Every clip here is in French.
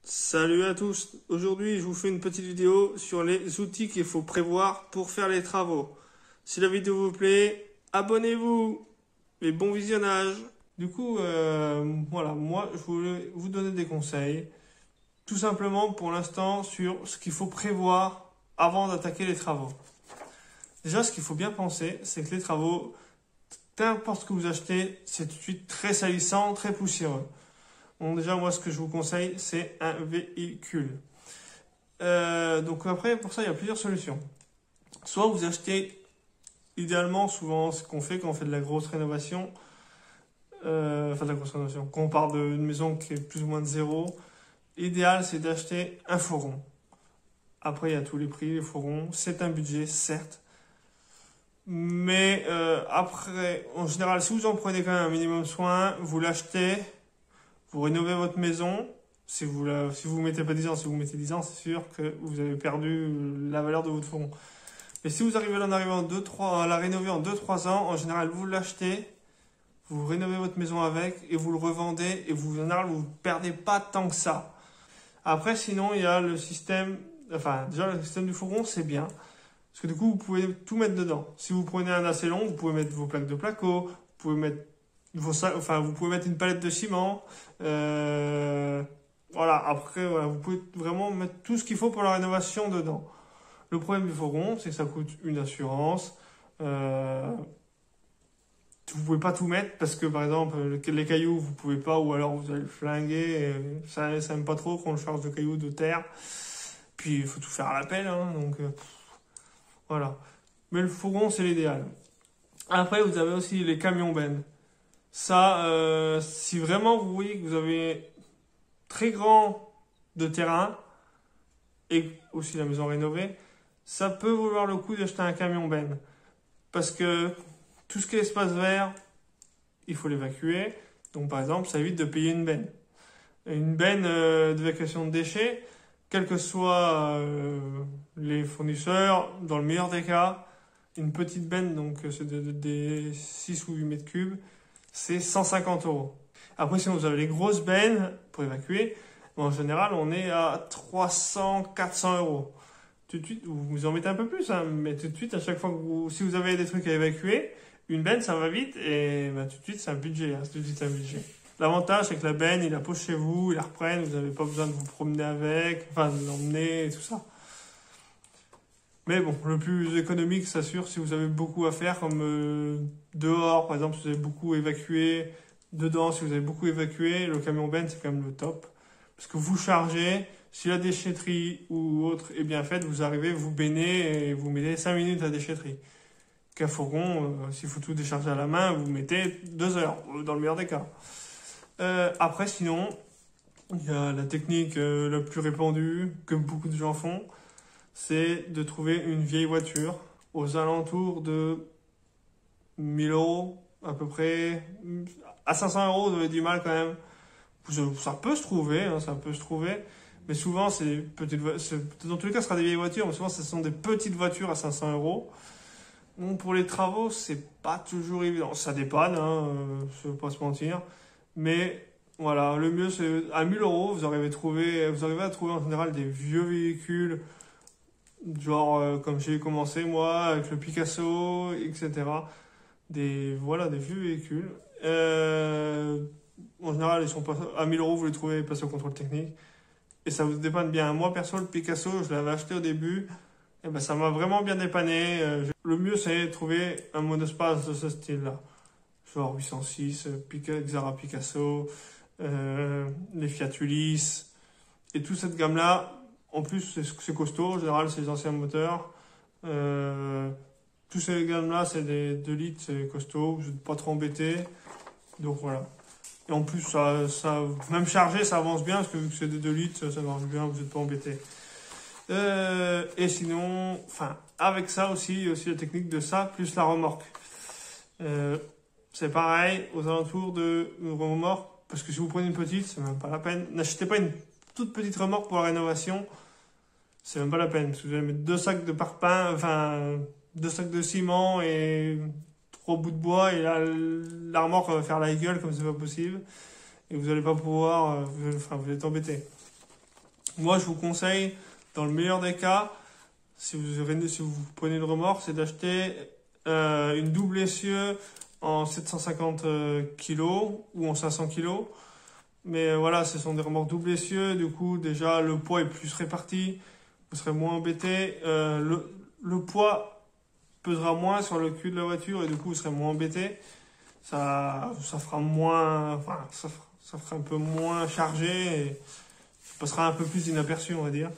Salut à tous, aujourd'hui je vous fais une petite vidéo sur les outils qu'il faut prévoir pour faire les travaux. Si la vidéo vous plaît, abonnez-vous et bon visionnage. Du coup, voilà, moi je voulais vous donner des conseils, tout simplement pour l'instant sur ce qu'il faut prévoir avant d'attaquer les travaux. Déjà, ce qu'il faut bien penser, c'est que les travaux, n'importe ce que vous achetez, c'est tout de suite très salissant, très poussiéreux. Bon, déjà, moi, ce que je vous conseille, c'est un véhicule. Donc après, pour ça, il y a plusieurs solutions. Soit vous achetez, idéalement, souvent, ce qu'on fait quand on fait de la grosse rénovation, de la grosse rénovation, quand on part d'une maison qui est plus ou moins de zéro, l'idéal, c'est d'acheter un fourgon. Après, il y a tous les prix, les fourgons, c'est un budget, certes. Mais après, en général, si vous en prenez quand même un minimum soin, vous l'achetez, vous rénovez votre maison. Si vous mettez pas 10 ans, si vous mettez 10 ans, c'est sûr que vous avez perdu la valeur de votre fourgon. Mais si vous arrivez à la rénover en 2-3 ans, en général, vous l'achetez, vous rénovez votre maison avec et vous le revendez et en général, vous ne perdez pas tant que ça. Après, sinon, il y a le système, déjà, le système du fourgon, c'est bien. Parce que du coup, vous pouvez tout mettre dedans. Si vous prenez un assez long, vous pouvez mettre vos plaques de placo, vous pouvez mettre vous pouvez mettre une palette de ciment. Voilà, après, voilà, vous pouvez vraiment mettre tout ce qu'il faut pour la rénovation dedans. Le problème du fourgon, c'est que ça coûte une assurance. Vous pouvez pas tout mettre parce que, par exemple, les cailloux, vous pouvez pas, ou alors vous allez le flinguer. Ça aime pas trop qu'on le charge de cailloux, de terre. Puis, il faut tout faire à la pelle, hein, donc voilà. Mais le fourgon, c'est l'idéal. Après, vous avez aussi les camions bennes. Ça, si vraiment vous voyez que vous avez très grand de terrain et aussi la maison rénovée, ça peut valoir le coup d'acheter un camion benne. Parce que tout ce qui est espace vert, il faut l'évacuer. Donc par exemple, ça évite de payer une benne. Une benne d'évacuation de déchets, quels que soient les fournisseurs, dans le meilleur des cas, une petite benne, donc c'est des 6 ou 8 mètres cubes, c'est 150 €. Après, sinon, vous avez les grosses bennes pour évacuer. En général, on est à 300-400 €. Tout de suite, vous en mettez un peu plus, hein, mais tout de suite, à chaque fois que si vous avez des trucs à évacuer, une benne, ça va vite, et bah, tout de suite, c'est un budget. Hein, tout de suite, c'est un budget. L'avantage, c'est que la benne, ils la posent chez vous, ils la reprennent, vous n'avez pas besoin de vous promener avec, de l'emmener et tout ça. Mais bon, le plus économique, c'est sûr, si vous avez beaucoup à faire, comme dehors, par exemple, si vous avez beaucoup évacué, dedans, si vous avez beaucoup évacué, le camion benne, c'est quand même le top. Parce que vous chargez, si la déchetterie ou autre est bien faite, vous arrivez, vous baignez et vous mettez 5 minutes à déchetterie. Qu'un fourgon, s'il faut tout décharger à la main, vous mettez 2 heures, dans le meilleur des cas. Après, sinon, il y a la technique la plus répandue, que beaucoup de gens font, c'est de trouver une vieille voiture aux alentours de 1000 € à peu près. À 500 €, vous avez du mal quand même. Ça peut se trouver, hein, ça peut se trouver. Mais souvent, c'est des petites dans tous les cas, ce sera des vieilles voitures, mais souvent, ce sont des petites voitures à 500 €. Bon, pour les travaux, c'est pas toujours évident. Ça dépanne, hein, je ne vais pas se mentir. Mais voilà, le mieux, c'est à 1000 €, vous arrivez à trouver en général des vieux véhicules. Genre, comme j'ai commencé moi, avec le Picasso, etc. Des vieux véhicules. En général, ils sont pas, à 1000 €, vous les trouvez passés au contrôle technique. Et ça vous dépanne bien. Moi, perso, le Picasso, je l'avais acheté au début. Et ben, ça m'a vraiment bien dépanné. Le mieux, c'est de trouver un monospace de ce style-là. Genre 806, Xara Picasso, les Fiat Ulysse. Et toute cette gamme-là, en plus, c'est costaud. En général, c'est les anciens moteurs. Tous ces gammes-là, c'est des 2 litres, c'est costaud. Vous n'êtes pas trop embêté. Donc voilà. Et en plus, même chargé, ça avance bien. Parce que vu que c'est des 2 litres, ça marche bien. Vous n'êtes pas embêté. Et sinon, avec ça aussi, il y a aussi la technique de ça, plus la remorque. C'est pareil, aux alentours de une remorque. Parce que si vous prenez une petite, c'est même pas la peine. N'achetez pas une toute petite remorque pour la rénovation. C'est même pas la peine, parce que vous allez mettre 2 sacs de parpaing, 2 sacs de ciment et 3 bouts de bois, et là, la remorque va faire la gueule comme c'est pas possible. Et vous allez pas pouvoir, vous êtes embêté. Moi, je vous conseille, dans le meilleur des cas, si vous prenez une remorque, c'est d'acheter une double essieu en 750 kg ou en 500 kg. Mais voilà, ce sont des remorques double essieu, du coup, déjà, le poids est plus réparti, vous serez moins embêté. Le poids pesera moins sur le cul de la voiture et du coup, vous serez moins embêté. Ça fera moins, enfin, ça fera un peu moins chargé et ça passera un peu plus inaperçu, on va dire.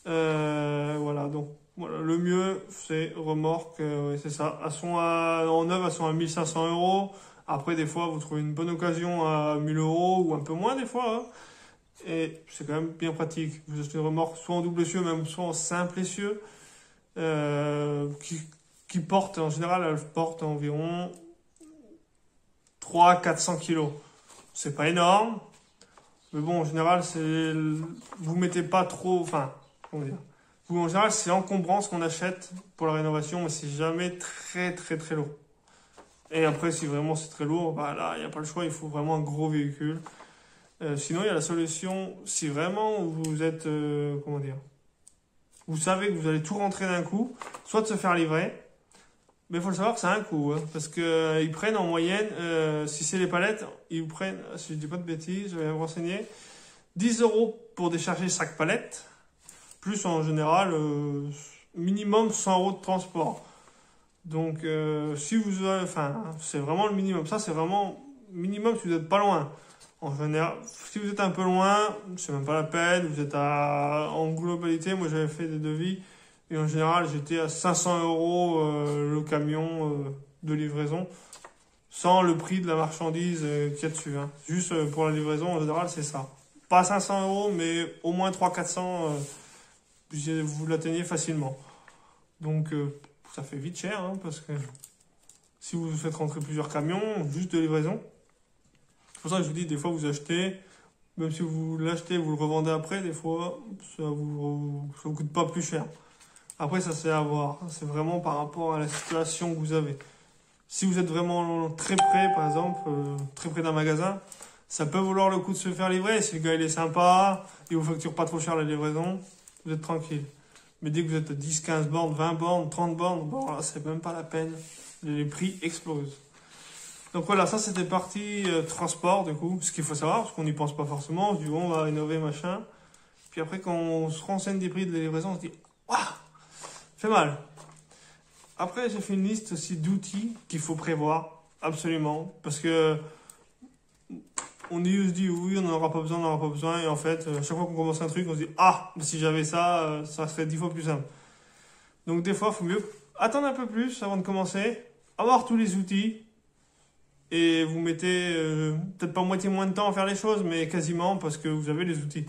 Voilà, donc voilà, le mieux c'est remorque, ouais, c'est ça. En neuve, elles sont à 1500 euros. Après, des fois, vous trouvez une bonne occasion à 1000 euros ou un peu moins des fois, hein. Et c'est quand même bien pratique. Vous achetez une remorque soit en double essieu, même soit en simple essieu, qui porte, en général, elle porte environ 300-400 kilos. C'est pas énorme, mais bon, en général, vous mettez pas trop, enfin, comment dire. En général, c'est encombrant ce qu'on achète pour la rénovation, mais c'est jamais très très très lourd. Et après, si vraiment c'est très lourd, bah là, il n'y a pas le choix, il faut vraiment un gros véhicule. Sinon, il y a la solution, si vraiment vous êtes, comment dire, vous savez que vous allez tout rentrer d'un coup, soit de se faire livrer, mais il faut le savoir que ça a un coût, hein, parce que ils prennent en moyenne, si c'est les palettes, ils vous prennent, si je dis pas de bêtises, je vais me renseigner, 10 euros pour décharger chaque palette, plus en général, minimum 100 euros de transport. Donc, si vous avez, enfin, c'est vraiment le minimum. Ça, c'est vraiment minimum si vous n'êtes pas loin. En général, si vous êtes un peu loin, c'est même pas la peine. Vous êtes en globalité, moi j'avais fait des devis et en général, j'étais à 500 euros le camion de livraison, sans le prix de la marchandise qu'il y a dessus, hein. Juste pour la livraison, en général, c'est ça. Pas 500 euros, mais au moins 300-400, vous l'atteignez facilement. Donc, ça fait vite cher, hein, parce que si vous faites rentrer plusieurs camions, juste de livraison, c'est pour ça que je vous dis, des fois vous achetez, même si vous l'achetez, vous le revendez après, des fois, ça vous coûte pas plus cher. Après, ça c'est à voir. C'est vraiment par rapport à la situation que vous avez. Si vous êtes vraiment très près, par exemple, très près d'un magasin, ça peut valoir le coup de se faire livrer. Si le gars il est sympa, il vous facture pas trop cher la livraison, vous êtes tranquille. Mais dès que vous êtes à 10, 15 bornes, 20 bornes, 30 bornes, bon là, c'est même pas la peine. Les prix explosent. Donc voilà, ça c'était partie transport, du coup. Ce qu'il faut savoir, parce qu'on n'y pense pas forcément. On se dit, bon, on va rénover, machin. Puis après, quand on se renseigne des prix de la livraison, on se dit, waouh, fait mal. Après, j'ai fait une liste aussi d'outils qu'il faut prévoir, absolument. Parce que on se dit, oui, on n'en aura pas besoin, on n'en aura pas besoin. Et en fait, chaque fois qu'on commence un truc, on se dit, ah, mais si j'avais ça, ça serait 10 fois plus simple. Donc des fois, il faut mieux attendre un peu plus avant de commencer, avoir tous les outils. Et vous mettez peut-être pas moitié moins de temps à faire les choses, mais quasiment parce que vous avez les outils.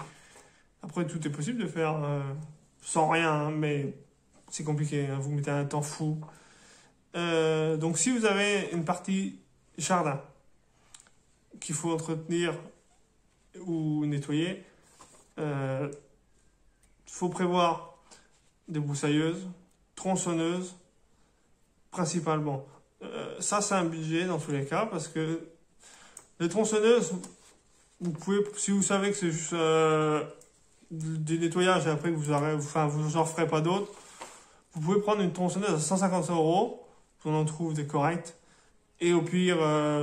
Après, tout est possible de faire sans rien, hein, mais c'est compliqué, hein, vous mettez un temps fou. Donc si vous avez une partie jardin qu'il faut entretenir ou nettoyer, faut prévoir des broussailleuses, tronçonneuses, principalement. Ça, c'est un budget dans tous les cas, parce que les tronçonneuses, vous pouvez, si vous savez que c'est juste du nettoyage et après que vous en ferez pas d'autres, vous pouvez prendre une tronçonneuse à 150 euros, on en trouve des correctes, et au pire,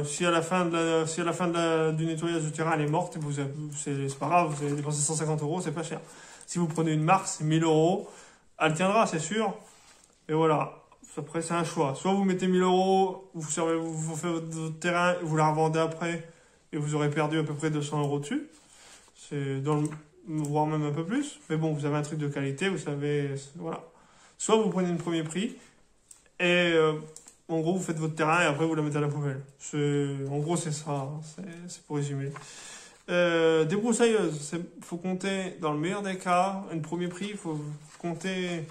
si à la fin du nettoyage du terrain elle est morte, c'est pas grave, vous avez dépensé 150 euros, c'est pas cher. Si vous prenez une marque, c'est 1000 euros, elle tiendra, c'est sûr, et voilà. Après, c'est un choix. Soit vous mettez 1000 euros, vous faites votre terrain, vous la revendez après, et vous aurez perdu à peu près 200 euros dessus. C'est voire même un peu plus. Mais bon, vous avez un truc de qualité, vous savez, voilà. Soit vous prenez une premier prix, et en gros, vous faites votre terrain, et après, vous la mettez à la poubelle. En gros, c'est ça. C'est pour résumer. Des broussailleuses, faut compter, dans le meilleur des cas, un premier prix, il faut compter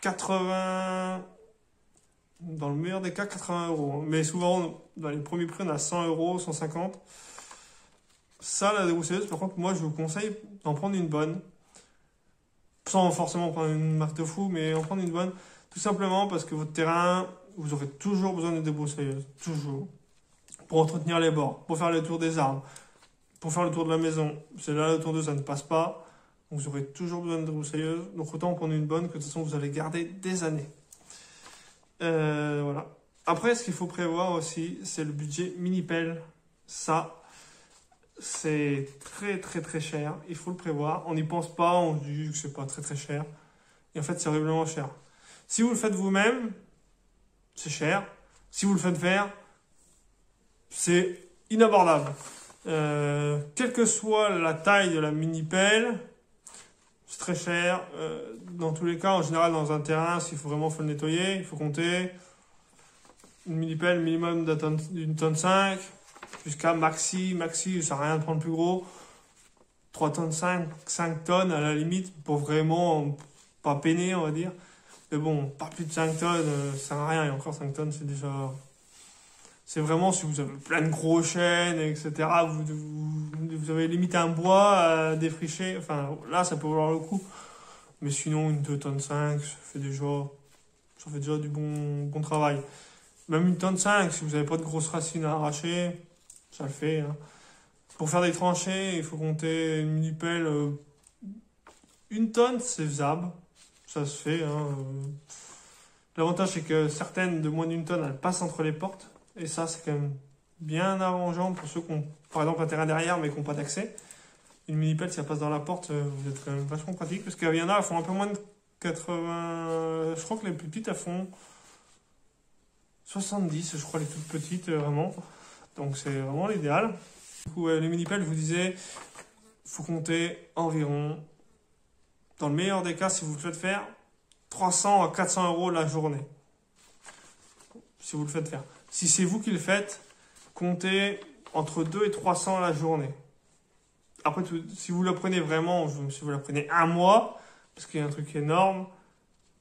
80... Dans le meilleur des cas, 80 euros. Mais souvent, dans les premiers prix, on a 100 euros, 150. Ça, la débroussailleuse, par contre, moi, je vous conseille d'en prendre une bonne. Sans forcément prendre une marque de fou, mais en prendre une bonne. Tout simplement parce que votre terrain, vous aurez toujours besoin de débroussailleuse. Toujours. Pour entretenir les bords, pour faire le tour des arbres, pour faire le tour de la maison. C'est là, le tour de ça ne passe pas. Donc vous aurez toujours besoin de débroussailleuse. Donc autant prendre une bonne que de toute façon vous allez garder des années. Voilà. Après, ce qu'il faut prévoir aussi, c'est le budget mini-pelle. Ça, c'est très très très cher. Il faut le prévoir. On n'y pense pas, on se dit que c'est pas très très cher. Et en fait, c'est horriblement cher. Si vous le faites vous-même, c'est cher. Si vous le faites faire, c'est inabordable. Quelle que soit la taille de la mini-pelle, c'est très cher. Dans tous les cas, en général, dans un terrain, s'il faut vraiment le nettoyer, il faut compter une mini-pelle minimum d'une tonne 5, jusqu'à maxi, ça sert à rien de prendre plus gros, 3 tonnes 5 tonnes à la limite, pour vraiment pas peiner, on va dire. Mais bon, pas plus de 5 tonnes, ça sert à rien, et encore 5 tonnes, c'est déjà... C'est vraiment si vous avez plein de gros chênes, etc., vous avez limité un bois à défricher, enfin là ça peut valoir le coup. Mais sinon, une 2 tonnes 5, ça fait déjà du bon travail. Même une tonne 5, si vous n'avez pas de grosses racines à arracher, ça le fait. Hein. Pour faire des tranchées, il faut compter une mini-pelle. Une tonne, c'est faisable. Ça se fait. Hein. L'avantage, c'est que certaines de moins d'une tonne, elles passent entre les portes. Et ça, c'est quand même bien arrangeant pour ceux qui ont, par exemple, un terrain derrière, mais qui n'ont pas d'accès. Une mini-pelle, si elle passe dans la porte, vous êtes quand même vachement pratique. Parce qu'il y en a, elles font un peu moins de 80... Je crois que les plus petites, elles font 70, je crois, les toutes petites, vraiment. Donc, c'est vraiment l'idéal. Du coup, les mini-pelles, je vous disais, il faut compter environ, dans le meilleur des cas, si vous le faites faire, 300 à 400 euros la journée. Si vous le faites faire. Si c'est vous qui le faites, comptez entre 2 et 300 la journée. Après, si vous la prenez vraiment, si vous la prenez un mois, parce qu'il y a un truc énorme,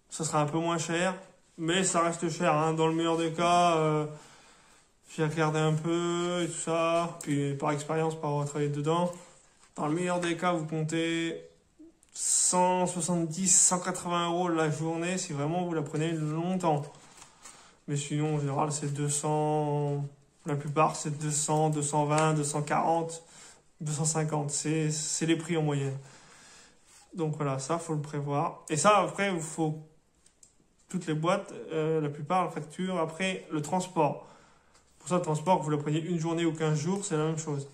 ça sera un peu moins cher, mais ça reste cher. Hein. Dans le meilleur des cas, j'ai regardé un peu et tout ça, puis par expérience, par avoir travaillé dedans, dans le meilleur des cas, vous comptez 170, 180 euros la journée si vraiment vous la prenez longtemps. Mais sinon, en général, c'est 200, la plupart, c'est 200, 220, 240. 250, c'est les prix en moyenne. Donc voilà, ça, faut le prévoir. Et ça, après, il faut toutes les boîtes, la plupart, la facture. Après, le transport. Pour ça, le transport, que vous le preniez une journée ou 15 jours, c'est la même chose.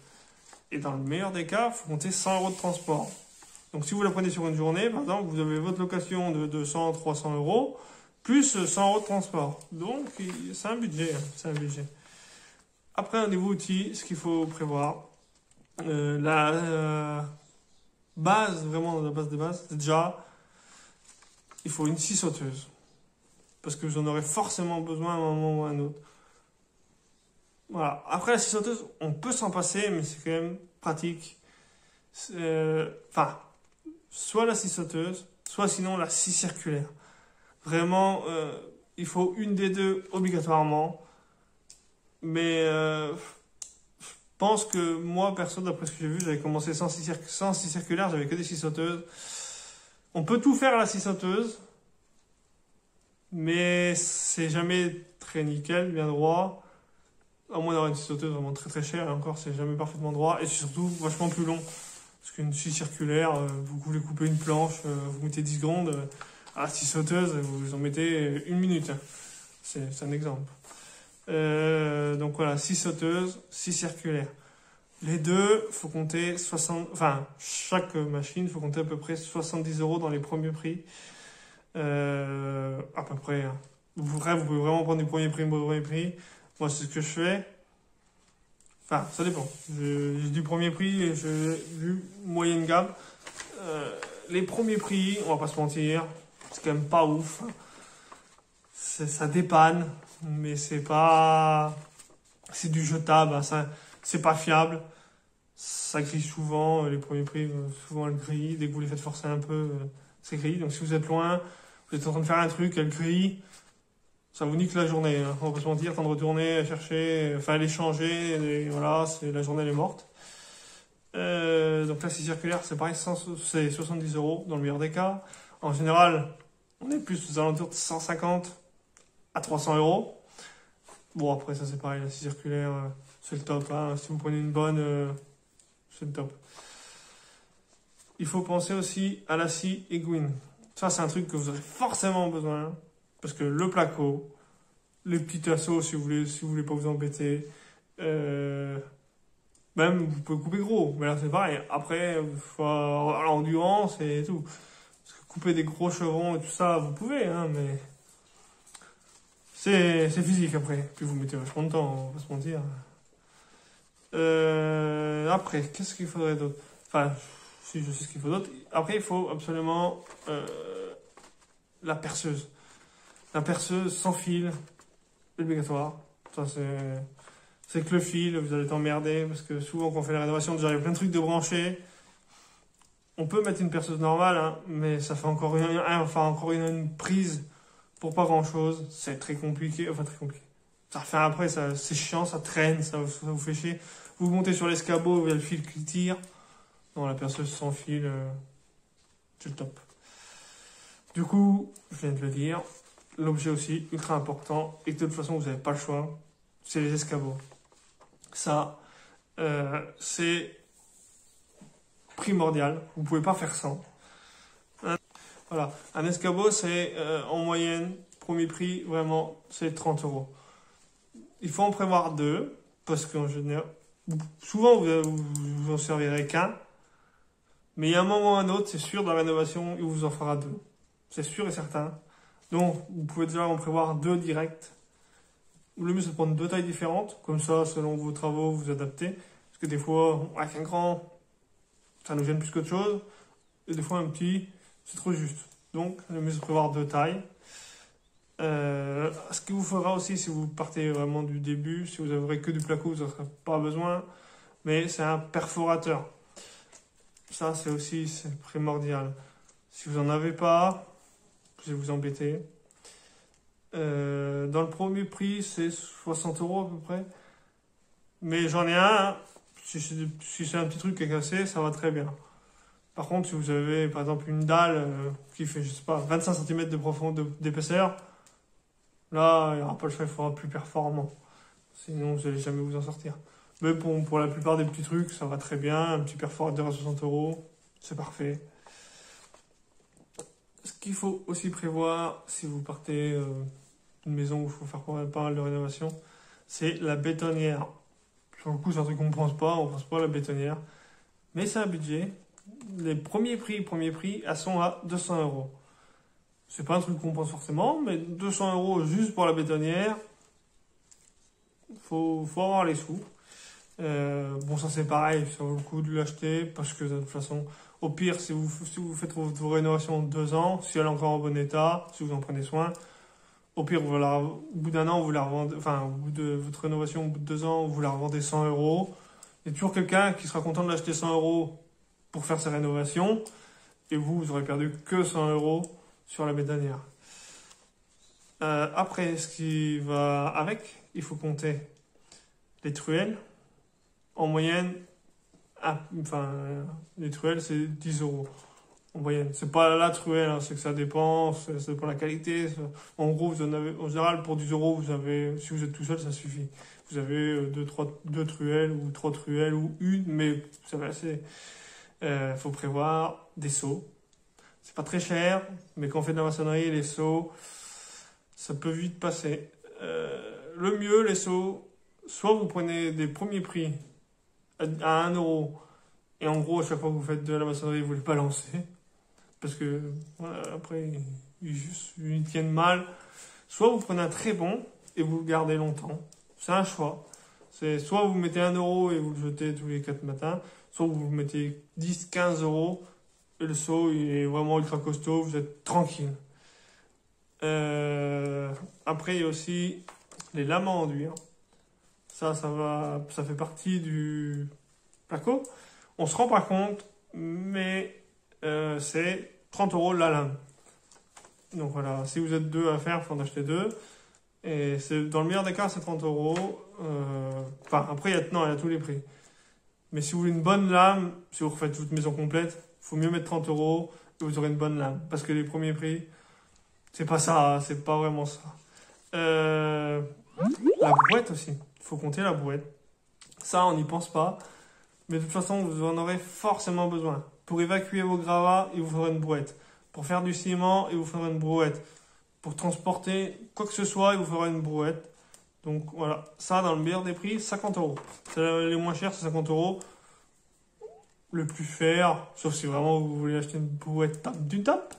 Et dans le meilleur des cas, il faut compter 100 euros de transport. Donc si vous la prenez sur une journée, par exemple, vous avez votre location de 200, 300 euros, plus 100 euros de transport. Donc, c'est un budget. Hein, c'est un budget. Après, au niveau outils, ce qu'il faut prévoir, la base, vraiment la base de base, déjà, il faut une scie sauteuse. Parce que vous en aurez forcément besoin à un moment ou à un autre. Voilà. Après, la scie sauteuse, on peut s'en passer, mais c'est quand même pratique. Enfin, soit la scie sauteuse, soit sinon la scie circulaire. Vraiment, il faut une des deux obligatoirement. Mais je pense que moi, perso, d'après ce que j'ai vu, j'avais commencé sans scie circulaire, j'avais que des scies sauteuses. On peut tout faire à la scie sauteuse, mais c'est jamais très nickel, bien droit. À moins d'avoir une scie sauteuse vraiment très très chère, et encore, c'est jamais parfaitement droit, et surtout vachement plus long. Parce qu'une scie circulaire, vous voulez couper une planche, vous mettez 10 secondes, à la scie sauteuse, vous en mettez 1 minute. C'est un exemple. Donc voilà, scie sauteuse, scie circulaire. Les deux, faut compter 60, enfin, chaque machine, faut compter à peu près 70 euros dans les premiers prix. À peu près. Hein. Vous pouvez vraiment prendre du premier prix, Moi, c'est ce que je fais. Enfin, ça dépend. J'ai du premier prix et j'ai du moyenne gamme. Les premiers prix, on va pas se mentir, c'est quand même pas ouf. Ça dépanne, mais c'est pas... C'est du jetable, hein, ça, c'est pas fiable. Ça grille souvent, les premiers prix, souvent elles grillent. Dès que vous les faites forcer un peu, c'est grille. Donc si vous êtes loin, vous êtes en train de faire un truc, elle grille, ça vous nique la journée. Hein. On va pas se mentir, temps de retourner, chercher, enfin aller changer, et voilà, la journée elle est morte. Donc là, c'est circulaire, c'est pareil, c'est 70 euros dans le meilleur des cas. En général, on est plus aux alentours de 150 à 300 euros. Bon, après, ça c'est pareil, la scie circulaire, c'est le top. Hein. Si vous prenez une bonne, c'est le top. il faut penser aussi à la scie aiguine. Ça, c'est un truc que vous aurez forcément besoin. Parce que le placo, les petits tasseaux, si vous voulez pas vous embêter, même vous pouvez couper gros. Mais là, c'est pareil. Après, il faut avoir l'endurance et tout. Parce que couper des gros chevrons et tout ça, vous pouvez, hein, mais c'est physique après. Puis vous mettez vachement de temps, on va pas se mentir. Après, qu'est-ce qu'il faudrait d'autre? Enfin, si je sais ce qu'il faut d'autre. Après, il faut absolument la perceuse. La perceuse sans fil, obligatoire. Ça, c'est que le fil, vous allez t'emmerder, parce que souvent quand on fait la rénovation, déjà il y a plein de trucs de brancher. On peut mettre une perceuse normale, hein, mais ça fait encore une prise pour pas grand chose. C'est très compliqué, enfin très compliqué. Ça refait après, c'est chiant, ça traîne, ça vous fait chier. Vous montez sur l'escabeau, il y a le fil qui tire. Non, la perceuse sans fil, c'est le top. Du coup, je viens de le dire, l'objet aussi, ultra important, et que de toute façon, vous n'avez pas le choix, c'est les escabeaux. Ça, c'est primordial, vous ne pouvez pas faire sans. Voilà, un escabeau, c'est en moyenne, premier prix, vraiment, c'est 30 €. Il faut en prévoir 2, parce qu'en général, souvent vous en servirez qu'un, mais il y a un moment ou un autre, c'est sûr, dans la rénovation, il vous en fera 2. C'est sûr et certain. Donc, vous pouvez déjà en prévoir 2 directs. Le mieux, c'est de prendre 2 tailles différentes. Comme ça, selon vos travaux, vous adaptez. Parce que des fois, avec un grand, ça nous gêne plus qu'autre chose. Et des fois, un petit, c'est trop juste. Donc, le mieux, c'est de prévoir 2 tailles. Ce qu'il vous faudra aussi, si vous partez vraiment du début, si vous n'aurez que du placo, vous n'en aurez pas besoin. Mais c'est un perforateur. Ça, c'est primordial. Si vous n'en avez pas, vous allez vous embêter. Dans le premier prix, c'est 60 € à peu près. Mais j'en ai un. Si c'est un petit truc qui est cassé, ça va très bien. Par contre, si vous avez par exemple une dalle qui fait, je sais pas, 25 cm d'épaisseur, là, il n'y aura pas le choix, il faudra plus performant. Sinon, vous n'allez jamais vous en sortir. Mais pour la plupart des petits trucs, ça va très bien. Un petit perforateur à 60 €, c'est parfait. Ce qu'il faut aussi prévoir, si vous partez d'une maison où il faut faire pas mal de rénovation, c'est la bétonnière. Sur le coup, c'est un truc qu'on ne pense pas, on ne pense pas à la bétonnière. Mais c'est un budget. Les premiers prix, elles sont à 200 €. C'est pas un truc qu'on pense forcément, mais 200 € juste pour la bétonnière, faut avoir les sous. Bon, ça c'est pareil, ça vaut le coup de l'acheter, parce que de toute façon, au pire, si vous faites vos rénovations en 2 ans, si elle est encore en bon état, si vous en prenez soin, au pire, au bout d'un an, vous la revendez, enfin, au bout de votre rénovation, au bout de 2 ans, vous la revendez 100 €. Il y a toujours quelqu'un qui sera content de l'acheter 100 € pour faire ses rénovations, et vous aurez perdu que 100 € sur la bétonnière. Après, ce qui va avec, il faut compter les truelles. En moyenne, les truelles, c'est 10 € en moyenne. C'est pas la truelle, hein, c'est que ça dépend, ça dépend de la qualité. En gros, vous en avez, en général, pour 10 €, vous avez, si vous êtes tout seul, ça suffit. Vous avez 2 truelles, ou 3 truelles, ou une, mais ça va assez. Faut prévoir des seaux. C'est pas très cher, mais quand on fait de la maçonnerie, les seaux, ça peut vite passer. Le mieux, les seaux, soit vous prenez des premiers prix à 1 €, et en gros, à chaque fois que vous faites de la maçonnerie, vous les balancez, parce que voilà, après, ils tiennent mal. Soit vous prenez un très bon, et vous le gardez longtemps. C'est un choix. C'est soit vous mettez 1 € et vous le jetez tous les 4 matins, soit vous mettez 10-15 €, et le seau il est vraiment ultra costaud, vous êtes tranquille. Après, il y a aussi les lames à enduire. Ça fait partie du placo. On se rend pas compte, mais c'est 30 € la lame. Donc voilà, si vous êtes 2 à faire, il faut en acheter 2. Et dans le meilleur des cas, c'est 30 €. Après, il y a tous les prix. Mais si vous voulez une bonne lame, si vous refaites votre maison complète, il faut mieux mettre 30 € et vous aurez une bonne lame. Parce que les premiers prix, c'est pas ça, c'est pas vraiment ça. La brouette aussi, il faut compter la brouette. Ça, on n'y pense pas. Mais de toute façon, vous en aurez forcément besoin. Pour évacuer vos gravats, il vous faudra une brouette. Pour faire du ciment, il vous faudra une brouette. Pour transporter quoi que ce soit, il vous faudra une brouette. Donc voilà, ça dans le meilleur des prix, 50 euros. Les moins chers, c'est 50 euros. Le plus cher, sauf si vraiment vous voulez acheter une brouette du top.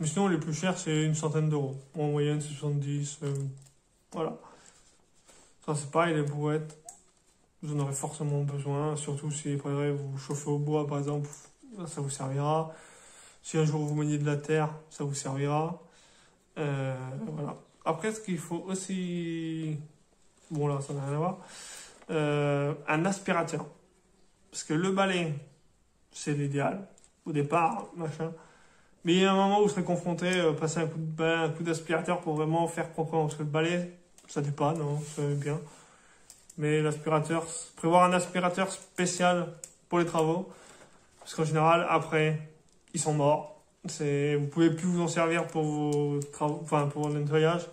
Mais sinon, les plus chers, c'est une centaine d'euros. En moyenne, c'est 70. Voilà. Ça, c'est pareil, les brouettes. Vous en aurez forcément besoin. Surtout si vous chauffez au bois, par exemple, ça vous servira. Si un jour vous maniez de la terre, ça vous servira. Voilà. Après, ce qu'il faut aussi... Bon, là, ça n'a rien à voir. Un aspirateur. Parce que le balai, c'est l'idéal. Au départ, machin. Mais il y a un moment où vous serez confronté, passer un coup de balai, un coup d'aspirateur pour vraiment faire proprement. Parce que le balai, ça dépanne, non, ça va bien. Mais l'aspirateur, prévoir un aspirateur spécial pour les travaux. Parce qu'en général, après, ils sont morts. Vous pouvez plus vous en servir pour vos travaux, enfin, pour le nettoyage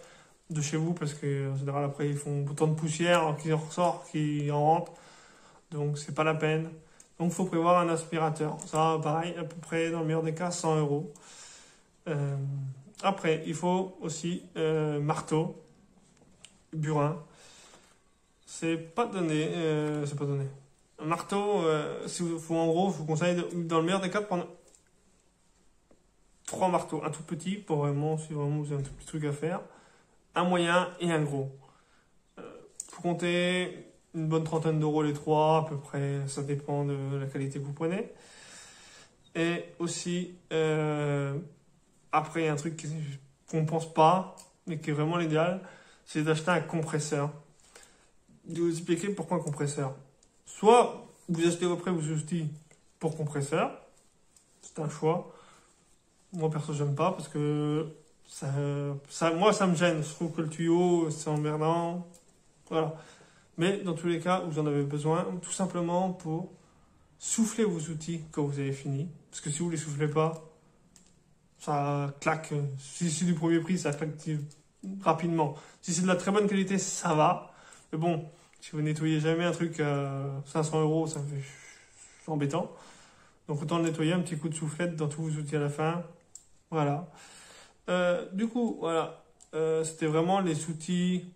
de chez vous. Parce qu'en général, après, ils font autant de poussière qui en ressort, qui en rentre. Donc, c'est pas la peine. Donc, il faut prévoir un aspirateur. Ça, pareil, à peu près, dans le meilleur des cas, 100 euros. Après, il faut aussi marteau, burin. C'est pas donné. C'est pas donné. Un marteau, en gros, je vous conseille, dans le meilleur des cas, de prendre 3 marteaux. Un tout petit, pour vraiment, si vraiment vous avez un tout petit truc à faire. Un moyen et un gros. Faut compter une bonne trentaine d'euros les 3, à peu près. Ça dépend de la qualité que vous prenez. Et aussi, après, il y a un truc qu'on ne pense pas, mais qui est vraiment l'idéal, c'est d'acheter un compresseur. Je vais vous expliquer pourquoi un compresseur. Soit vous achetez après vos outils pour compresseur, c'est un choix. Moi perso j'aime pas parce que moi ça me gêne. Je trouve que le tuyau c'est emmerdant. Voilà. Mais dans tous les cas, vous en avez besoin tout simplement pour souffler vos outils quand vous avez fini. Parce que si vous ne les soufflez pas, ça claque. Si c'est du premier prix, ça claque rapidement. Si c'est de la très bonne qualité, ça va. Mais bon, si vous nettoyez jamais un truc à 500 euros, ça fait embêtant. Donc autant le nettoyer, un petit coup de soufflette dans tous vos outils à la fin. Voilà. Du coup, voilà. C'était vraiment les outils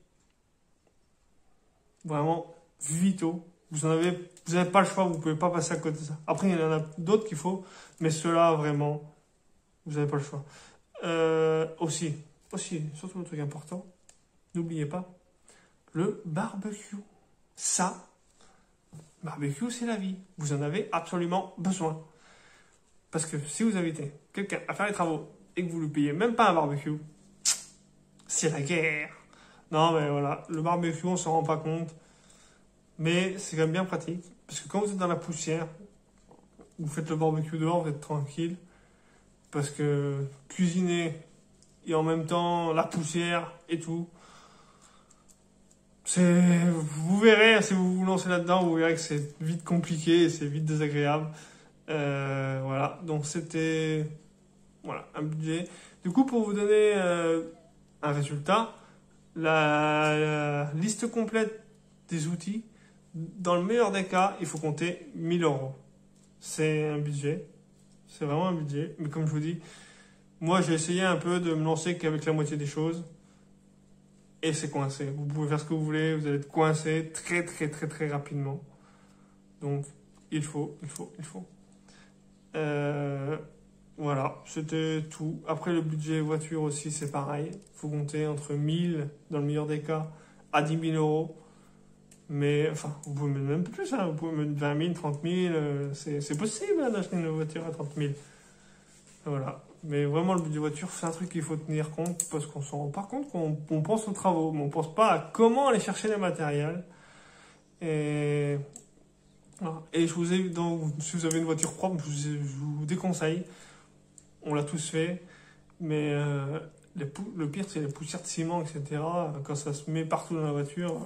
vraiment vitaux. Vous n'avez pas le choix, vous pouvez pas passer à côté de ça. Après, il y en a d'autres qu'il faut, mais ceux-là, vraiment, vous n'avez pas le choix. Aussi, surtout le truc important, n'oubliez pas, le barbecue. Ça, barbecue, c'est la vie. Vous en avez absolument besoin. Parce que si vous invitez quelqu'un à faire les travaux et que vous ne lui payez même pas un barbecue, c'est la guerre. Non, mais voilà, le barbecue, on s'en rend pas compte. Mais c'est quand même bien pratique. Parce que quand vous êtes dans la poussière, vous faites le barbecue dehors, vous êtes tranquille. Parce que cuisiner et en même temps la poussière et tout, vous verrez, si vous vous lancez là-dedans, vous verrez que c'est vite compliqué et c'est vite désagréable. Voilà, donc c'était un budget. Du coup, pour vous donner un résultat, la liste complète des outils, dans le meilleur des cas, il faut compter 1000 euros. C'est un budget, c'est vraiment un budget. Mais comme je vous dis, moi j'ai essayé un peu de me lancer qu'avec la moitié des choses. Et c'est coincé. Vous pouvez faire ce que vous voulez, vous allez être coincé très très très très rapidement. Donc, il faut. Voilà, c'était tout. Après, le budget voiture aussi, c'est pareil. Il faut compter entre 1000, dans le meilleur des cas, à 10 000 euros. Mais, enfin, vous pouvez mettre même plus, hein. Vous pouvez mettre 20 000, 30 000. C'est possible hein, d'acheter une voiture à 30 000. Voilà. Mais vraiment, le budget voiture, c'est un truc qu'il faut tenir compte parce qu'on s'en rend pas compte qu'on pense aux travaux, mais on pense pas à comment aller chercher les matériels. Et je vous ai, si vous avez une voiture propre, je vous déconseille. On l'a tous fait, mais le pire, c'est les poussières de ciment, etc. Quand ça se met partout dans la voiture.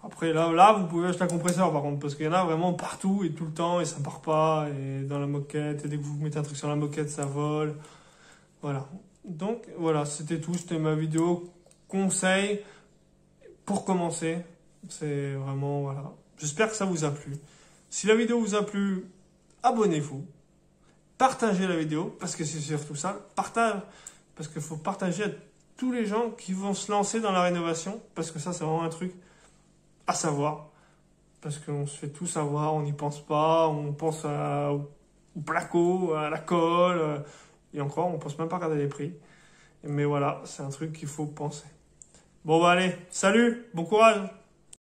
Après, là, vous pouvez acheter un compresseur, par contre, parce qu'il y en a vraiment partout et tout le temps, et ça part pas, et dans la moquette, et dès que vous mettez un truc sur la moquette, ça vole. Voilà. Donc, voilà, c'était tout. C'était ma vidéo conseil pour commencer. C'est vraiment, voilà. J'espère que ça vous a plu. Si la vidéo vous a plu, abonnez-vous, partagez la vidéo, parce que c'est surtout ça, partage, parce qu'il faut partager à tous les gens qui vont se lancer dans la rénovation, parce que ça, c'est vraiment un truc à savoir, parce qu'on se fait tout savoir, on n'y pense pas, on pense au placo, à la colle, et encore, on pense même pas regarder les prix. Mais voilà, c'est un truc qu'il faut penser. Bon, bah allez, salut, bon courage!